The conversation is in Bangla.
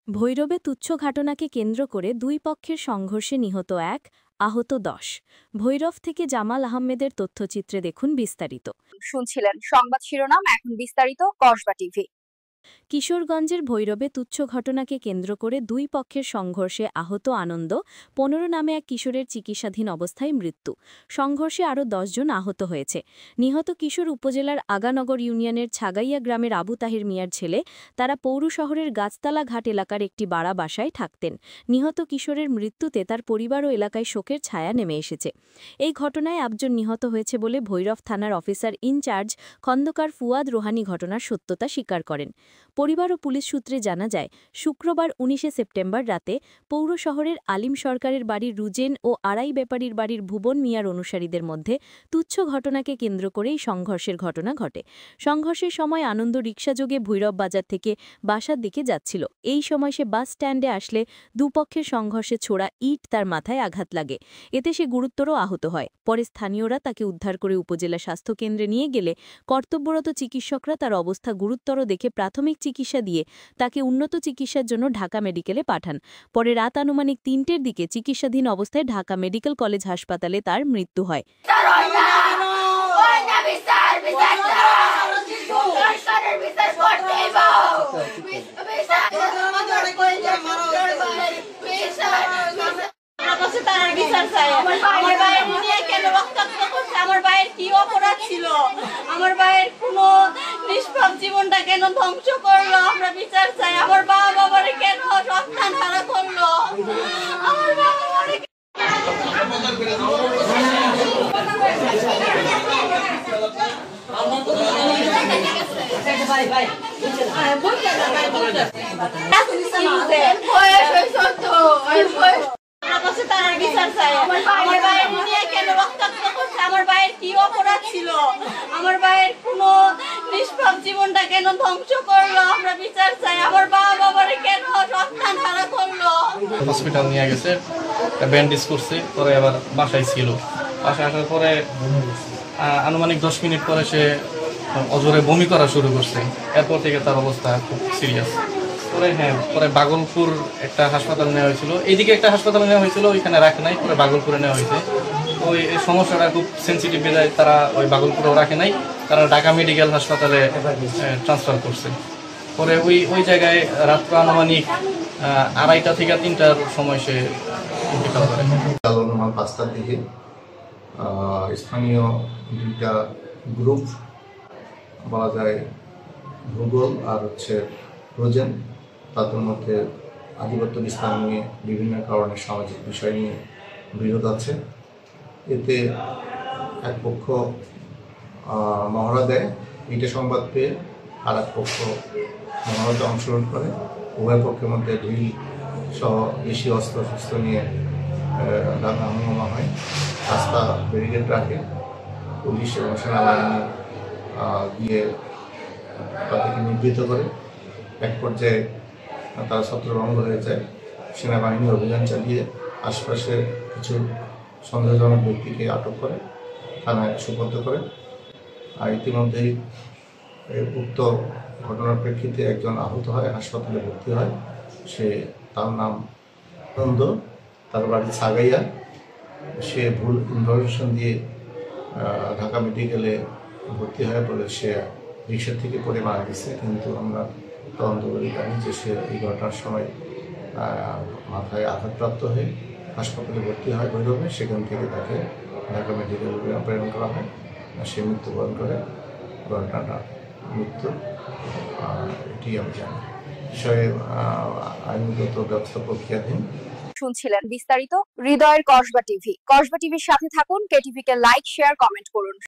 ভৈরবে তুচ্ছ ঘটনাকে কেন্দ্র করে দুই পক্ষের সংঘর্ষে নিহত ১, আহত ১০। ভৈরব থেকে জামাল আহমেদের তথ্যচিত্রে দেখুন বিস্তারিত। শুনছিলেন সংবাদ শিরোনাম, এখন বিস্তারিত। কসবা টিভি। কিশোরগঞ্জের ভৈরবে তুচ্ছ ঘটনাকে কেন্দ্র করে দুই পক্ষের সংঘর্ষে আহত আনন্দ ১৫ নামে এক কিশোরের চিকিৎসাধীন অবস্থায় মৃত্যু। সংঘর্ষে আরও ১০ জন আহত হয়েছে। নিহত কিশোর উপজেলার আগানগর ইউনিয়নের ছাগাইয়া গ্রামের আবু তাহির মিয়ার ছেলে। তারা পৌর শহরের গাছতলা ঘাট এলাকার একটি বাড়া বাসায় থাকতেন। নিহত কিশোরের মৃত্যুতে তার পরিবার ও এলাকায় শোকের ছায়া নেমে এসেছে। এই ঘটনায় ৮ জন নিহত হয়েছে বলে ভৈরব থানার অফিসার ইনচার্জ খন্দকার ফুয়াদ রোহানি ঘটনার সত্যতা স্বীকার করেন। পরিবার ও পুলিশ সূত্রে জানা যায়, শুক্রবার ১৯ সেপ্টেম্বর রাতে পৌর শহরের আলিম সরকারের বাড়ির রুজেন ও আড়াই ব্যাপারীর বাড়ির ভুবন মিয়ার অনুসারীদের মধ্যে তুচ্ছ ঘটনাকে কেন্দ্র করেই সংঘর্ষের ঘটনা ঘটে। সংঘর্ষের সময় আনন্দ রিকশাযোগে ভৈরব বাজার থেকে বাসার দিকে যাচ্ছিল। এই সময় সে বাস স্ট্যান্ডে আসলে দুপক্ষের সংঘর্ষে ছোড়া ইট তার মাথায় আঘাত লাগে। এতে সে গুরুতর আহত হয়। পরে স্থানীয়রা তাকে উদ্ধার করে উপজেলা স্বাস্থ্যকেন্দ্রে নিয়ে গেলে কর্তব্যরত চিকিৎসকরা তার অবস্থা গুরুতর দেখে প্রাথমিক চিকিৎসা দিয়ে তাকে উন্নত চিকিৎসার জন্য ঢাকা মেডিকেলে পাঠান। পরে রাত আনুমানিক ৩টের দিকে চিকিৎসাধীন অবস্থায় ঢাকা মেডিকেল কলেজ হাসপাতালে তার মৃত্যু হয়। আমার ভাইয়ের কি অপরাধ ছিল? আমার ভাইয়ের কোনো নিষ্পাপ জীবনটা কেন ধ্বংস করলো? আমরা বিচার চাই। আমার বাবা বাবারে কেন সন্তান হারা করলো? আমার বাবা বাবারে আমার ভাইয়ের কি অপরাধ ছিল? আমার ভাইয়ের কোনো নিষ্পাপ জীবনটা কেন ধ্বংস করলো? আমরা বিচার চাই। আমার বাবা বাবারে কেন সন্তান হারা করলো? হসপিটাল নিয়ে গেছে, ব্যান্ডেজ করছে, পরে আবার বাসায় ছিল। বাসায় আসার পরে আনুমানিক 10 মিনিট পরে সে অজরে বমি করা শুরু করছে। এরপর থেকে তার অবস্থা খুব সিরিয়াস। পরে বাগলপুর একটা হাসপাতাল নেওয়া হয়েছিল, এইদিকে একটা হাসপাতালে নেওয়া হয়েছিল, ওইখানে রাখে নাই, পরে বাগলপুরে নেওয়া হয়েছে। ওই সমস্যাটা খুব সেন্সিটিভ বিধায় তারা ওই বাগলপুরেও রাখে নাই, তারা ঢাকা মেডিকেল হাসপাতালে ট্রান্সফার করছে। পরে ওই জায়গায় রাত্র আনুমানিক 2:30 থেকে 3টার সময় সে ইন্তেকাল করে। 5টার দিকে স্থানীয় দুইটা গ্রুপ বলা যায়, ভূগোল আর রোজেন, তাদের মধ্যে আধিপত্য বিস্তার নিয়ে বিভিন্ন কারণে সামাজিক বিষয় নিয়ে বিরোধ আছে। এতে এক পক্ষ মহড়া দেয়, এটা সংবাদ পেয়ে আর এক পক্ষ মহড়াতে অংশগ্রহণ করে। উভয় পক্ষের মধ্যে ঢিল সহ বেশি অস্ত্র নিয়ে হাঙ্গামা হয়। রাস্তা ব্যারিকেড রাখে পুলিশ এবং সেনাবাহিনী, গিয়ে তাদেরকে নিবৃত্ত করে। এক পর্যায়ে তারা ছত্রভঙ্গ হয়ে যায়। সেনাবাহিনী অভিযান চালিয়ে আশপাশে কিছু সন্দেহজনক ব্যক্তিকে আটক করে থানায় সোপর্দ করে। আর ইতিমধ্যেই উক্ত ঘটনার প্রেক্ষিতে একজন আহত হয়, হাসপাতালে ভর্তি হয়। তার নাম আনন্দ, তার বাড়ি ছাগাইয়া। সে ভুল ইনফরমেশন দিয়ে ঢাকা মেডিকেলে ভর্তি হয়ে পড়ে সে রিক্সা থেকে পড়ে মারা গেছে। কিন্তু আমরা তদন্ত করে জানি যে সে এই ঘটনার সময় মাথায় আঘাতপ্রাপ্ত হয়ে হাসপাতালে ভর্তি হয় ভৈরবে। সেখান থেকে তাকে ঢাকা মেডিকেলে প্রেরণ করা হয়। সে মৃত্যুবরণ করে। ঘটনাটা মৃত্যু, এটি আমি জানি। বিষয়ে আইনগত ব্যবস্থা প্রক্রিয়াধীন। শুনছিলেন বিস্তারিত। হৃদয়ের কসবা টিভি। কসবা টিভির সাথে থাকুন। কেটিভিকে লাইক, শেয়ার, কমেন্ট করুন।